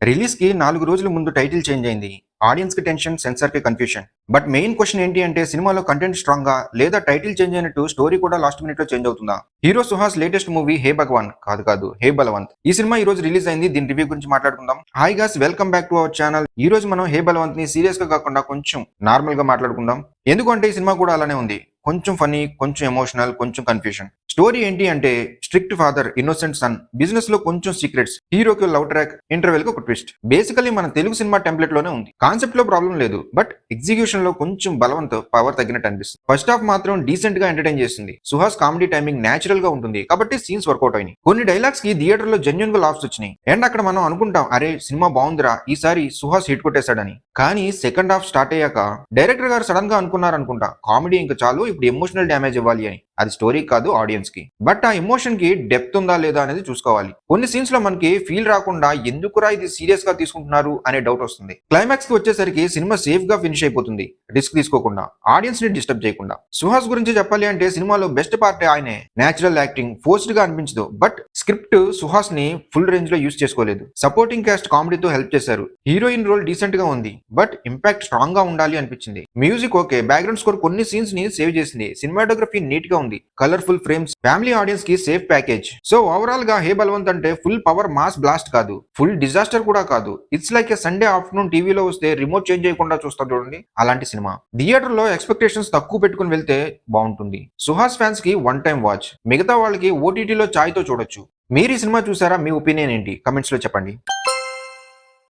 Release కి 4 రోజుల ముందు టైటిల్ చేంజ్ అయింది. ఆడియన్స్ కి టెన్షన్, సెన్సార్ కి కన్ఫ్యూషన్. బట్ మెయిన్ క్వశ్చన్ ఏంటి అంటే సినిమాలో కంటెంట్ స్ట్రాంగ్ గా లేదా టైటిల్ చేంజ్ అయినట్టు స్టోరీ కూడా లాస్ట్ మినిట్ లో చేంజ్ అవుతుందా? హీరో సుహాస్ లేటెస్ట్ మూవీ హే భగవాన్ కాదు హే బలవంత్. ఈ సినిమా ఈ రోజు రిలీజ్ అయింది. దీని రివ్యూ గురించి మాట్లాడుకుందాం. Hi guys, welcome back to our channel. ఈ రోజు మనం హే బలవంత్ ని సీరియస్ గా కాకుండా కొంచెం నార్మల్ గా మాట్లాడుకుందాం. ఎందుకంటే ఈ సినిమా కూడా అలానే ఉంది. కొంచెం ఫనీ, కొంచెం ఎమోషనల్, కొంచెం కన్ఫ్యూషన్. స్టోరీ ఏంటి అంటే strict father, innocent son, business లో కొంచెం సీక్రెట్స్, హీరోకి లవ్ ట్రాక్, ఇంటర్వెల్ కి ఒక ట్విస్ట్. బేసికలీ మన తెలుగు సినిమా టెంప్లెట్ లోనే ఉంది. కాన్సెప్ట్ లో ప్రాబ్లం లేదు, బట్ ఎగ్జిక్యూషన్ లో కొంచెం బలవంతో పవర్ తగ్గినట్టు అనిపిస్తుంది. ఫస్ట్ హాఫ్ మాత్రం డీసెంట్ గా ఎంటర్టైన్ చేస్తుంది. సుహాస్ కామెడీ టైమింగ్ నేచురల్ గా ఉంటుంది కాబట్టి సీన్స్ వర్కౌట్ అయినాయి. కొన్ని డైలాగ్స్ కి థియేటర్ లో జెన్యున్ గా లాఫ్స్ వచ్చినాయి. అండ్ అక్కడ మనం అనుకుంటాం, అరే సినిమా బాగుందిరా, ఈసారి సుహాస్ హిట్ కొట్టేశాడని. కానీ సెకండ్ హాఫ్ స్టార్ట్ అయ్యాక డైరెక్టర్ గారు సడన్ గా అనుకున్నారనుకుంటా, కామెడీ ఇంకా చాలు, ఇప్పుడు ఎమోషనల్ డ్యామేజ్ ఇవ్వాలి అని. అది స్టోరీ కాదు, ఆడియన్స్ కి. బట్ ఆ ఎమోషన్ కి డెప్త్ ఉందా లేదా అనేది చూసుకోవాలి. కొన్ని సీన్స్ లో మనకి ఫీల్ రాకుండా ఎందుకురా ఇది సీరియస్ గా తీసుకుంటున్నారు అనే డౌట్ వస్తుంది. క్లైమాక్స్ కి వచ్చేసరికి సినిమా సేఫ్ గా ఫినిష్ అయిపోతుంది, రిస్క్ తీసుకోకుండా, ఆడియన్స్ ని డిస్టర్బ్ చేయకుండా. సుహాస్ గురించి చెప్పాలి అంటే సినిమాలో బెస్ట్ పార్ట్ ఆయనే. నేచురల్ యాక్టింగ్ ఫోర్స్డ్ గా అనిపించదు, బట్ స్క్రిప్ట్ సుహాస్ ని ఫుల్ రేంజ్ లో యూస్ చేసుకోలేదు. సపోర్టింగ్ కాస్ట్ కామెడీతో హెల్ప్ చేశారు. హీరోయిన్ రోల్ డీసెంట్ గా ఉంది, బట్ ఇంపాక్ట్ స్ట్రాంగ్ గా ఉండాలి అనిపించింది. మ్యూజిక్ ఓకే, బ్యాక్గ్రౌండ్ స్కోర్ కొన్ని సీన్స్ ని సేవ్ చేసింది. సినిమాటోగ్రఫీ నీట్ గా ఉంది, కలర్ఫుల్ ఫ్రేమ్స్, ఫ్యామిలీ ఆడియన్స్ కి సేఫ్ ప్యాకేజ్. సో ఓవరాల్ గా హే బలవంత్ అంటే ఫుల్ పవర్ మాస్ బ్లాస్ట్ కాదు, ఫుల్ డిజాస్టర్ కూడా కాదు. It's like A Sunday afternoon టీవీలో వస్తే రిమోట్ చేంజ్ చేయకుండా చూస్తారు చూడండి, అలాంటి సినిమా. థియేటర్ లో ఎక్స్పెక్టేషన్స్ తక్కువ పెట్టుకుని వెళ్తే బాగుంటుంది. సుహాస్ ఫ్యాన్స్ కి వన్ టైం వాచ్, మిగతా వాళ్ళకి ఓటీటీలో ఛాయ్ తో చూడొచ్చు. మీరు ఈ సినిమా చూసారా? మీ ఒపీనియన్ ఏంటి? కమెంట్స్ లో చెప్పండి.